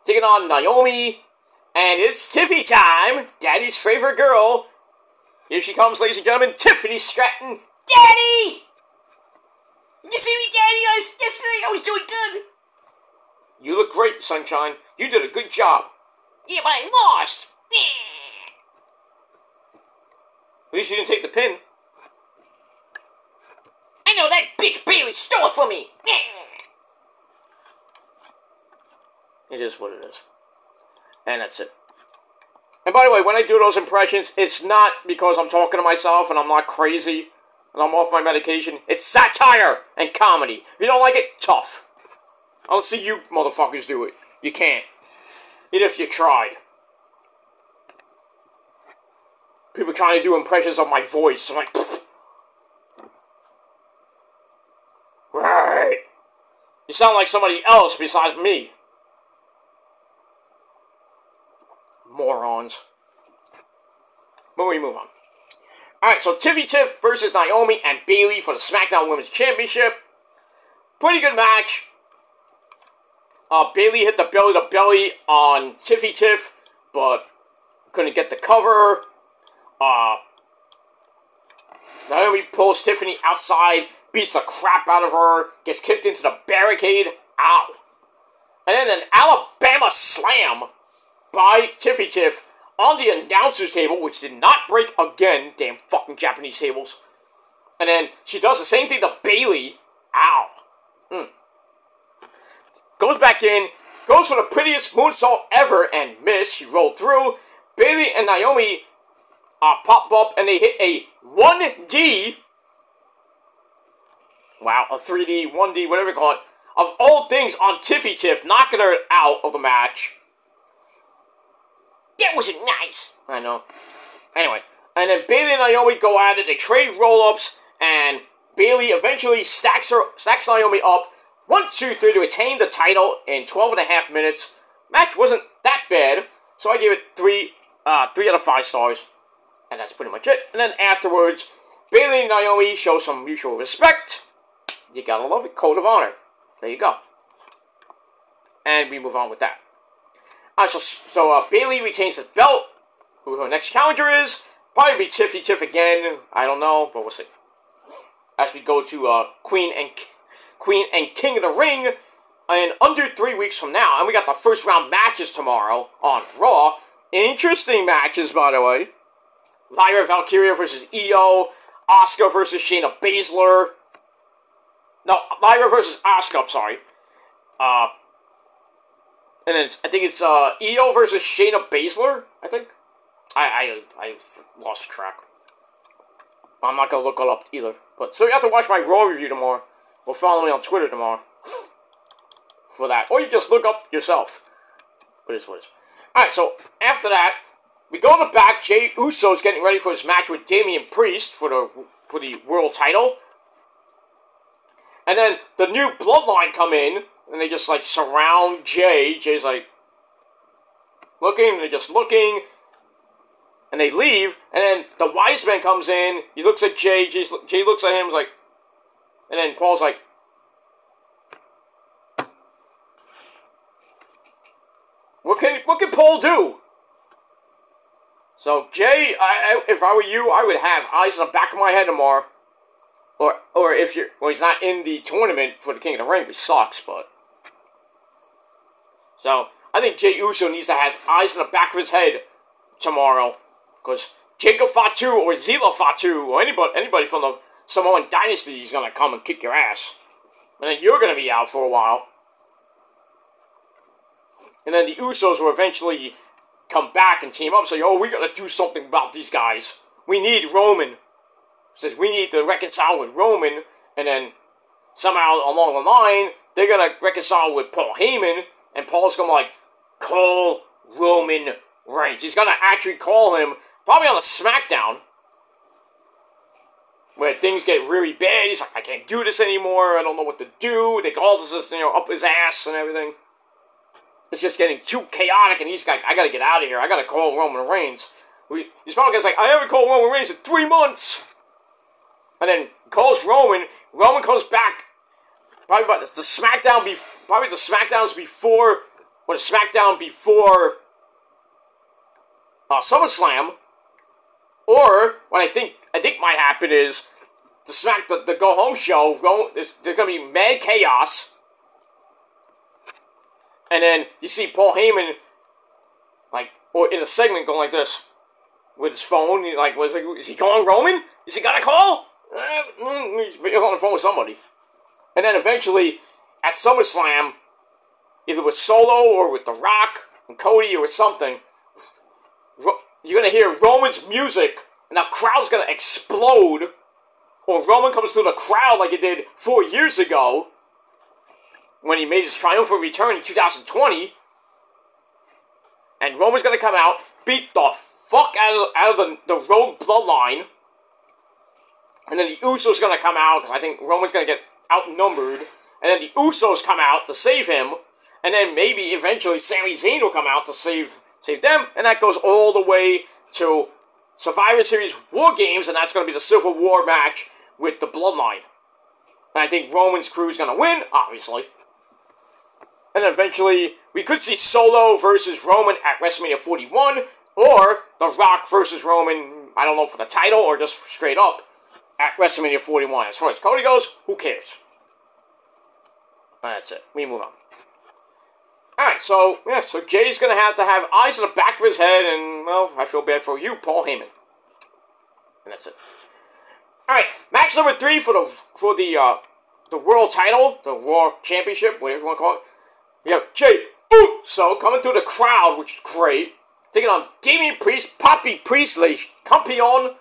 S1: taking on Naomi. And it's Tiffy time, Daddy's favorite girl. Here she comes, ladies and gentlemen, Tiffany Stratton. Daddy! You see me, Daddy? Yesterday I was doing good. You look great, Sunshine. You did a good job. Yeah, but I lost. At least you didn't take the pin. I know that bitch Bayley stole it from me. It is what it is. And that's it. And by the way, when I do those impressions, it's not because I'm talking to myself and I'm not crazy and I'm off my medication. It's satire and comedy. If you don't like it, tough. I'll see you motherfuckers do it. You can't. Even if you tried. People trying to do impressions of my voice. I'm like, pfft. Right. You sound like somebody else besides me. Morons. But we move on. Alright, so Tiffy Tiff versus Naomi and Bayley for the SmackDown Women's Championship. Pretty good match. Bayley hit the belly-to-belly on Tiffy Tiff, but couldn't get the cover. Naomi pulls Tiffany outside, beats the crap out of her, gets kicked into the barricade. Ow. And then an Alabama slam by Tiffy Tiff on the announcer's table, which did not break again. Damn fucking Japanese tables. And then she does the same thing to Bayley. Ow. Goes back in, goes for the prettiest moonsault ever, and missed. She rolled through. Bayley and Naomi pop up, and they hit a 1D. Wow, a 3D, 1D, whatever you call it. Of all things on Tiffy Tiff, knocking her out of the match. That wasn't nice. I know. Anyway, and then Bayley and Naomi go at it. They trade roll-ups, and Bayley eventually stacks Naomi up. 1, 2, 3 to retain the title in 12.5 minutes. Match wasn't that bad, so I gave it 3 out of 5 stars. And that's pretty much it. And then afterwards, Bayley and Naomi show some mutual respect. You gotta love it. Code of honor. There you go. And we move on with that. So Bayley retains the belt. Who her next challenger is. Probably be Tiffy Tiff again. I don't know, but we'll see. As we go to Queen and King of the Ring in under 3 weeks from now. And we got the first round matches tomorrow on Raw. Interesting matches, by the way. Lyra Valkyria versus Io. Asuka versus Shayna Baszler. No, Lyra versus Asuka, I'm sorry. And I think it's Io versus Shayna Baszler, I think. I lost track. I'm not going to look it up either. But so you have to watch my Raw review tomorrow. Or follow me on Twitter tomorrow. For that. Or you just look up yourself. But it's what it is. Alright, so after that, we go to the back. Jey Uso's getting ready for his match with Damian Priest for the world title. And then the new Bloodline come in. And they just, like, surround Jey. Jey's, like, looking. And they're just looking. And they leave. And then the Wise Man comes in. He looks at Jey. Jey looks at him, like... And then Paul's like... What can Paul do? So, Jey, if I were you, I would have eyes on the back of my head tomorrow. Or if you're... Well, he's not in the tournament for the King of the Ring, which sucks, but... So, I think Jey Uso needs to have eyes in the back of his head tomorrow. Because Jacob Fatu or Zila Fatu or anybody from the Samoan Dynasty is going to come and kick your ass. And then you're going to be out for a while. And then the Usos will eventually come back and team up. Say, oh, we got to do something about these guys. We need Roman. Says we need to reconcile with Roman. And then somehow along the line, they're going to reconcile with Paul Heyman. And Paul's going to, like, call Roman Reigns. He's going to actually call him, probably on a SmackDown, where things get really bad. He's like, I can't do this anymore. I don't know what to do. They call this, up his ass and everything. It's just getting too chaotic, and he's like, I got to get out of here. I got to call Roman Reigns. He's probably going to say, I haven't called Roman Reigns in 3 months. And then calls Roman. Roman comes back. Probably the SmackDown probably the SmackDowns before, or the SmackDown before SummerSlam, or what I think might happen is the go home show. There's gonna be mad chaos, and then you see Paul Heyman, like, or in a segment going like this with his phone. Is he calling Roman? Is he gonna call? He's on the phone with somebody. And then eventually, at SummerSlam, either with Solo or with The Rock and Cody or with something, you're going to hear Roman's music, and the crowd's going to explode. Or Roman comes through the crowd like he did 4 years ago, when he made his triumphant return in 2020. And Roman's going to come out, beat the fuck out of the Rogue Bloodline. And then the Usos going to come out, because I think Roman's going to get outnumbered, and then the Usos come out to save him, and then maybe eventually Sami Zayn will come out to save them, and that goes all the way to Survivor Series War Games, and that's going to be the Civil War match with the Bloodline. And I think Roman's crew is going to win, obviously. And then eventually, we could see Solo versus Roman at WrestleMania 41, or The Rock versus Roman, I don't know, for the title, or just straight up, at WrestleMania 41. As far as Cody goes, who cares? And that's it. We move on. Alright, so Jay's going to have eyes in the back of his head, and, well, I feel bad for you, Paul Heyman. And that's it. Alright, match number 3 for the world title, the Raw Championship, whatever you want to call it. You have Jey Uso coming through the crowd, which is great. Taking on Damian Priest, Poppy Priestley, Campeon.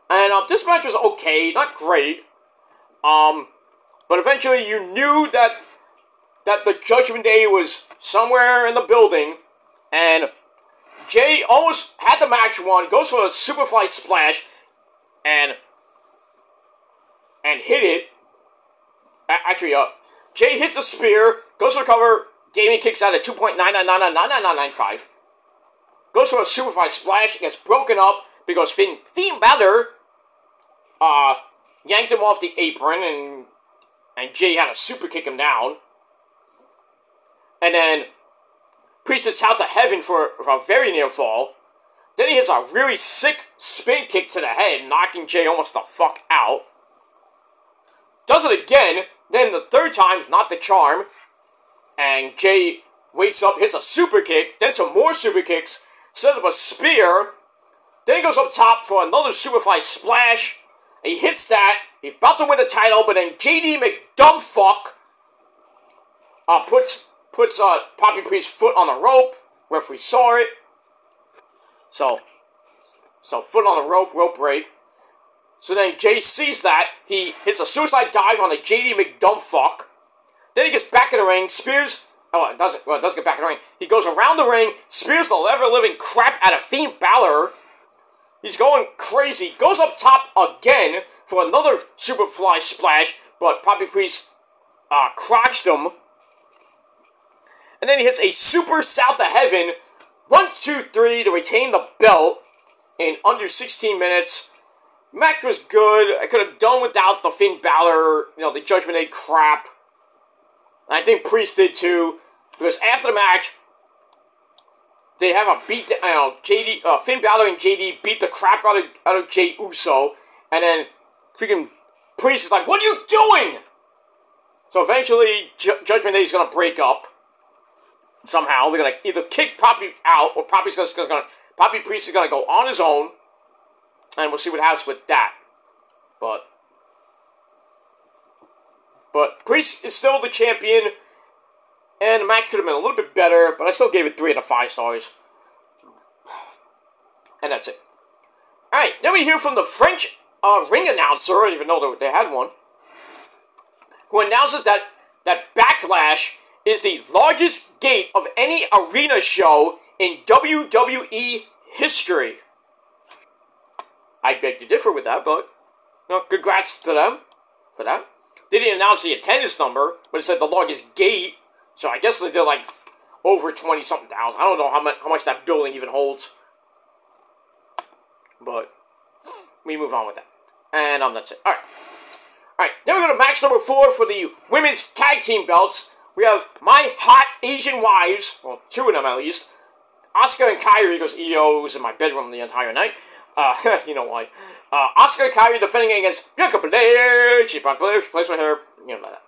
S1: And this match was okay, not great. But eventually you knew that the Judgment Day was somewhere in the building, and Jey almost had the match won, goes for a Superfly Splash, and hit it. Actually, Jey hits the spear, goes for the cover, Damian kicks out at 2.99999995. Goes for a Superfly Splash, gets broken up, because Finn Balor yanked him off the apron, and Jey had to super kick him down. And then Priest is out to heaven for a very near fall. Then he hits a really sick spin kick to the head, knocking Jey almost the fuck out. Does it again, then the third time, not the charm. And Jey wakes up, hits a super kick, then some more super kicks, sets up a spear. Then he goes up top for another Superfly Splash. He hits that. He's about to win the title, but then JD McDumbfuck puts Poppy Priest's foot on the rope. Referee saw it. So foot on the rope break. So then Jay sees that. He hits a suicide dive on the JD McDumbfuck. Then he gets back in the ring, spears. Oh, it doesn't get back in the ring. He goes around the ring, spears the ever-living crap out of Fiend Balor. He's going crazy. Goes up top again for another Superfly splash, but Poppy Priest crotched him. And then he hits a Super South of Heaven, 1, 2, 3 to retain the belt in under 16 minutes. Match was good. I could have done without the Finn Balor, the Judgment Day crap. And I think Priest did too, because after the match, they have a beat. Finn Balor and JD beat the crap out of Jey Uso, and then freaking Priest is like, "What are you doing?" So eventually, Judgment Day is gonna break up. Somehow they're gonna either kick Poppy out, or Poppy Priest is gonna go on his own. And we'll see what happens with that. But Priest is still the champion. And the match could have been a little bit better. But I still gave it 3 out of 5 stars. And that's it. Alright, then we hear from the French ring announcer. I didn't even know they had one. Who announces that Backlash is the largest gate of any arena show in WWE history. I beg to differ with that, but congrats to them for that. They didn't announce the attendance number, but it said the largest gate, so I guess they did like over 20-something thousand. I don't know how much that building even holds, but we move on with that. And that's it. All right. Then we go to match number 4 for the women's tag team belts. We have my hot Asian wives, well, 2 of them at least, Asuka and Kairi, because Io was in my bedroom the entire night. You know why. Asuka and Kairi defending against Bianca Belair. She plays with her. You know that.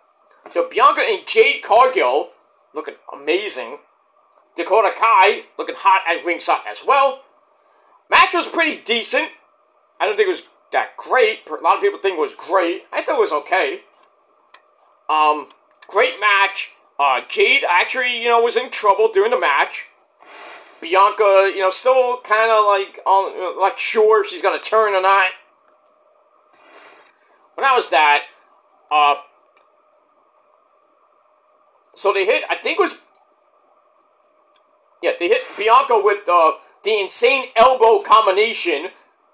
S1: So Bianca and Jade Cargill looking amazing. Dakota Kai looking hot at ringside as well. Match was pretty decent. I don't think it was that great. A lot of people think it was great. I thought it was okay. Great match. Jade actually, was in trouble during the match. Bianca, still kind of like sure if she's gonna turn or not. But that was that. So they hit, I think it was, they hit Bianca with the insane elbow combination.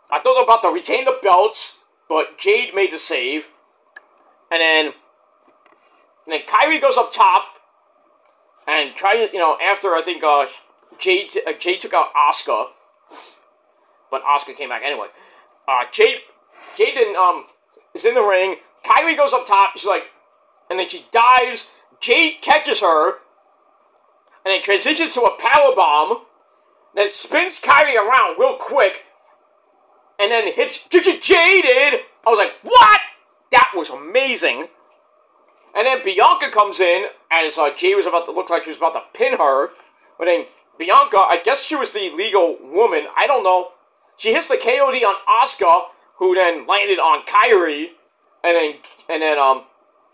S1: I thought they were about to retain the belts, but Jade made the save. And then Kairi goes up top and tries, after I think Jade took out Asuka, but Asuka came back anyway. Jade then is in the ring. Kairi goes up top. She's like, and then she dives. Jade catches her, and then transitions to a powerbomb. Then spins Kairi around real quick, and then hits Jaded. I was like, what? That was amazing. And then Bianca comes in as Jade was about to look like she was about to pin her, but then Bianca, I guess she was the legal woman. I don't know. She hits the KOD on Asuka, who then landed on Kairi, and then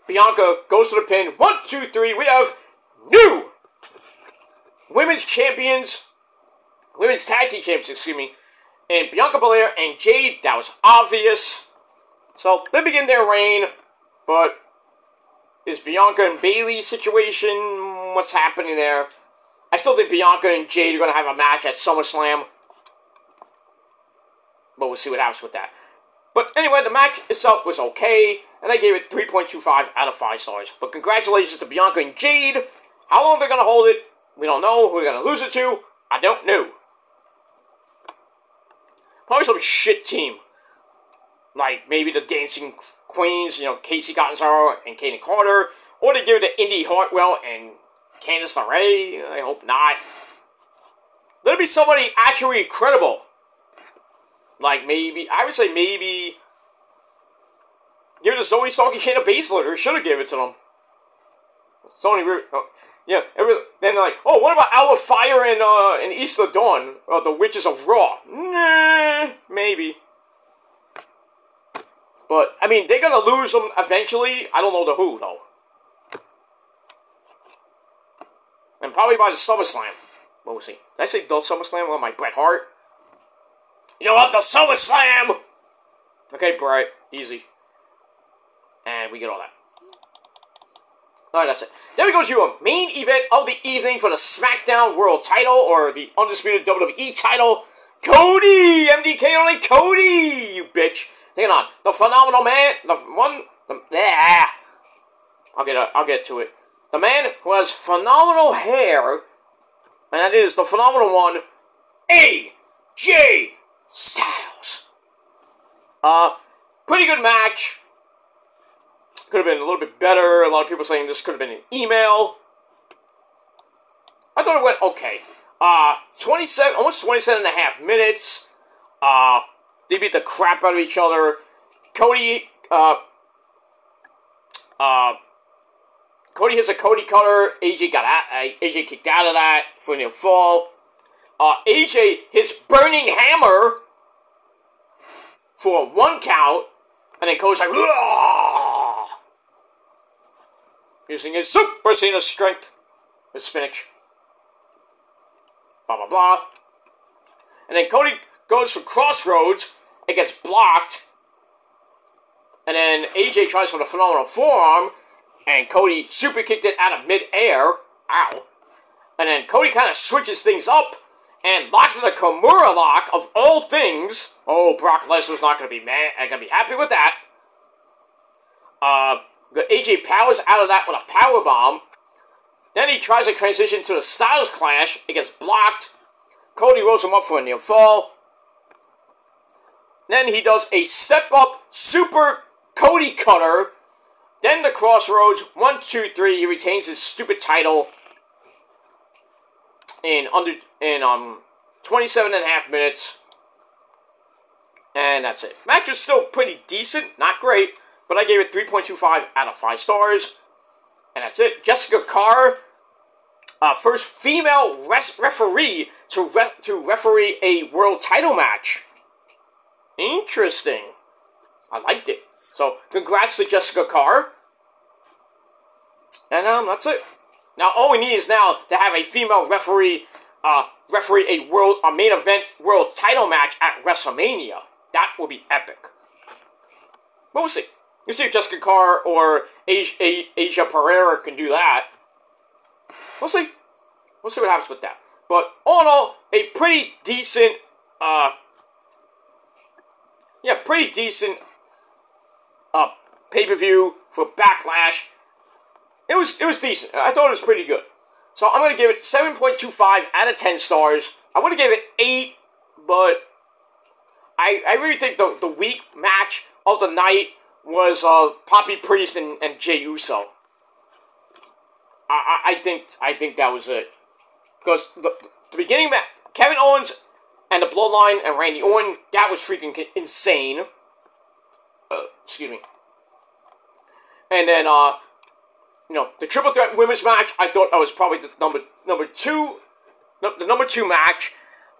S1: Bianca goes to the pin. 1, 2, 3. We have new women's champions, women's tag team champions, excuse me, and Bianca Belair and Jade. That was obvious. So they begin their reign, but is Bianca and Bayley situation? What's happening there? I still think Bianca and Jade are going to have a match at SummerSlam. But we'll see what happens with that. But anyway, the match itself was okay. And I gave it 3.25 out of 5 stars. But congratulations to Bianca and Jade. How long they're going to hold it, we don't know. Who they're going to lose it to, I don't know. Probably some shit team. Like maybe the Dancing Queens, Casey Catanzaro and Kaden Carter. Or they give it to Indy Hartwell and Candice LeRae. I hope not. Let it be somebody actually credible. Like maybe, I would say maybe give it to Zoe Stark and Shayna Baszler. Or should have given it to them. Sony, then they're like, oh, what about Hour of Fire and East of Dawn? The Witches of Raw. Nah, maybe. But, I mean, they're gonna lose them eventually. I don't know the who, though. And probably by the SummerSlam. What was he? Did I say the SummerSlam? Or my Bret Hart? You know what? The SummerSlam! Okay, Bret. Easy. And we get all that. Alright, that's it. Then we go to a main event of the evening for the SmackDown World title, or the Undisputed WWE title. Cody! MDK only Cody! You bitch. Hang on. The Phenomenal Man. I'll get to it. The man who has phenomenal hair, and that is the phenomenal one, AJ Styles. Pretty good match. Could have been a little bit better. A lot of people saying this could have been an email. I thought it went okay. 27, almost 27 and a half minutes. They beat the crap out of each other. Cody hits a Cody cutter. AJ kicked out of that for a near fall. AJ hits Burning Hammer for a 1 count. And then Cody's like, "Whoa!" Using his Super Cena strength with spinach. Blah, blah, blah. And then Cody goes for Crossroads. It gets blocked. And then AJ tries for the Phenomenal Forearm. And Cody super kicked it out of mid-air. Ow. And then Cody kind of switches things up. And locks in a Kimura lock of all things. Oh, Brock Lesnar's not going to be mad. I'm going to be happy with that. AJ powers out of that with a powerbomb. Then he tries to transition to the Styles Clash. It gets blocked. Cody rolls him up for a near fall. Then he does a step-up super Cody cutter. Then the Crossroads. 1, 2, 3. He retains his stupid title in 27 and a half minutes. And that's it. Match was still pretty decent. Not great. But I gave it 3.25 out of 5 stars. And that's it. Jessica Carr, first female referee to referee a world title match. Interesting. I liked it. So, congrats to Jessica Carr. And that's it. Now, all we need is now to have a female referee referee a main event world title match at WrestleMania. That would be epic. But we'll see. We'll see if Jessica Carr or Asia Pereira can do that. We'll see. We'll see what happens with that. But all in all, a pretty decent, pay-per-view for Backlash. It was decent. I thought it was pretty good. So I'm going to give it 7.25 out of 10 stars. I would have gave it 8, but I really think the weak match of the night was Poppy Priest and Jey Uso. I think that was it. Because the beginning match, Kevin Owens and the Bloodline and Randy Orton, that was freaking insane. Excuse me. And then, the Triple Threat Women's match, I thought that was probably the number two match.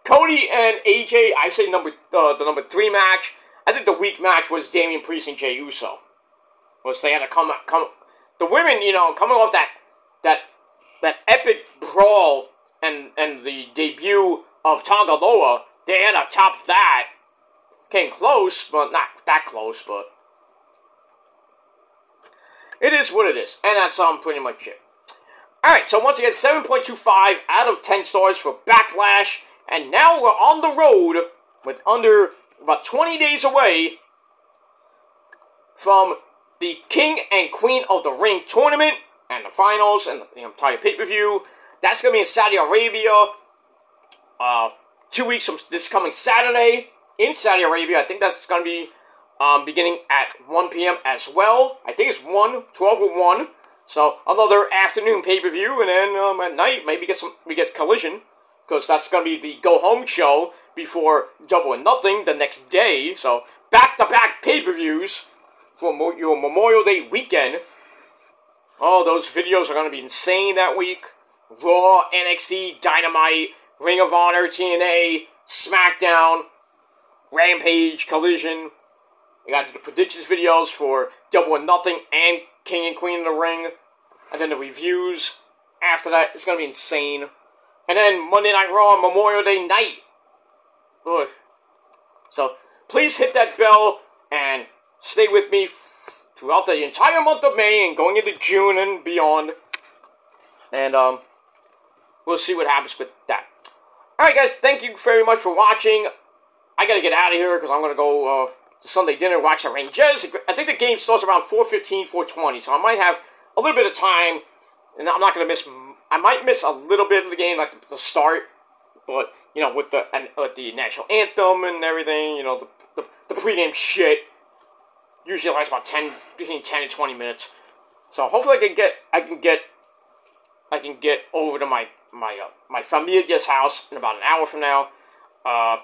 S1: Cody and AJ, I say the number 3 match. I think the weak match was Damian Priest and Jey Uso. Was they had to come. The women, coming off that epic brawl and the debut of Tonga Loa, they had to top that. Came close, but not that close, but it is what it is. And that's pretty much it. Alright, so once again, 7.25 out of 10 stars for Backlash. And now we're on the road with under about 20 days away from the King and Queen of the Ring tournament and the finals and the entire pay-per-view. That's going to be in Saudi Arabia 2 weeks from this coming Saturday in Saudi Arabia. I think that's going to be beginning at 1 p.m. as well. I think it's 12 or 1. So another afternoon pay-per-view, and then at night maybe we get Collision, because that's going to be the go-home show before Double or Nothing the next day. So back-to-back pay-per-views for your Memorial Day weekend. Oh, those videos are going to be insane that week. Raw, NXT, Dynamite, Ring of Honor, TNA, SmackDown, Rampage, Collision. We got the predictions videos for Double or Nothing and King and Queen of the Ring. And then the reviews. after that. It's going to be insane. And then Monday Night Raw, Memorial Day night. Ugh. So, please hit that bell and stay with me throughout the entire month of May and going into June and beyond. And, we'll see what happens with that. Alright, guys, thank you very much for watching. I gotta get out of here because I'm gonna go to Sunday dinner and watch the Rangers. I think the game starts around 4:15, 4:20, so I might have a little bit of time. And I'm not gonna miss. I might miss a little bit of the game, like the start, but you know, with the national anthem and everything, you know, the pregame shit usually lasts about between 10 and 20 minutes. So hopefully I can get over to my familia's house in about an hour from now. I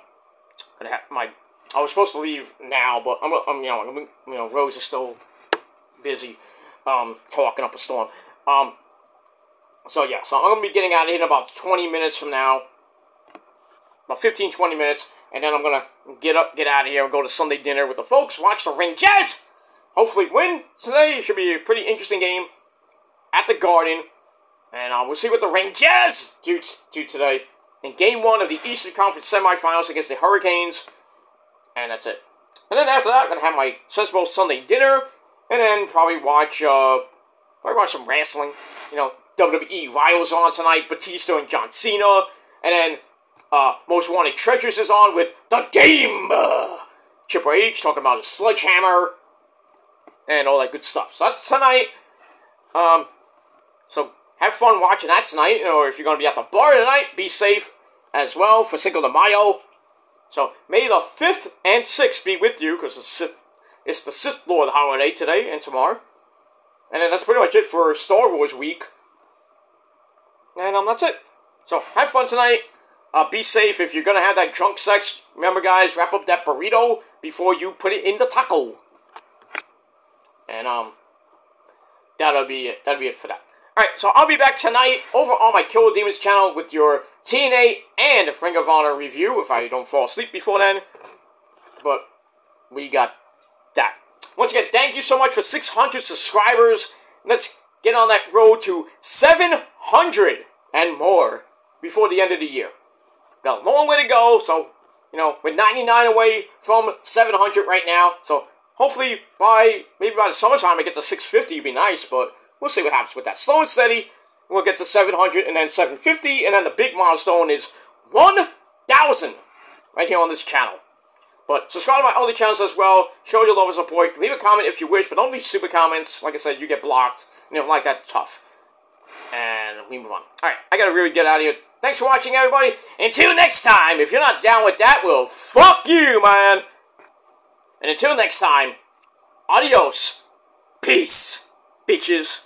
S1: was supposed to leave now, but Rose is still busy talking up a storm. So yeah, so I'm going to be getting out of here in about 20 minutes from now. About 15, 20 minutes. And then I'm going to get out of here and go to Sunday dinner with the folks. Watch the Rangers. Hopefully win today. It should be a pretty interesting game at the Garden. And we'll see what the Rangers do today in Game 1 of the Eastern Conference semifinals against the Hurricanes. And that's it. And then after that, I'm going to have my sensible Sunday dinner. And then probably watch some wrestling. You know, WWE Rivals on tonight, Batista and John Cena. And then Most Wanted Treasures is on with The Game. Triple H talking about his sledgehammer. And all that good stuff. So that's tonight. So have fun watching that tonight. Or if you're going to be at the bar tonight, be safe as well for Cinco de Mayo. So May the 5th and 6th be with you. Because it's the Sith Lord holiday today and tomorrow. And then that's pretty much it for Star Wars week. And that's it. So, have fun tonight. Be safe. If you're going to have that drunk sex, remember, guys, wrap up that burrito before you put it in the taco. And, that'll be it. That'll be it for that. Alright, so I'll be back tonight over on my Killer Demons channel with your TNA and Ring of Honor review, if I don't fall asleep before then. But, we got that. Once again, thank you so much for 600 subscribers. Let's get on that road to 700 and more before the end of the year. Got a long way to go, so, you know, we're 99 away from 700 right now. So, hopefully, maybe by the summertime, it gets to 650, it'd be nice, but we'll see what happens with that. Slow and steady, we'll get to 700 and then 750, and then the big milestone is 1,000 right here on this channel. But subscribe to my other channels as well. Show your love and support. Leave a comment if you wish, but don't leave stupid comments. Like I said, you get blocked. And you don't like that, tough. And we move on. Alright, I gotta really get out of here. Thanks for watching, everybody. Until next time, if you're not down with that, well, fuck you, man. And until next time, adios. Peace, bitches.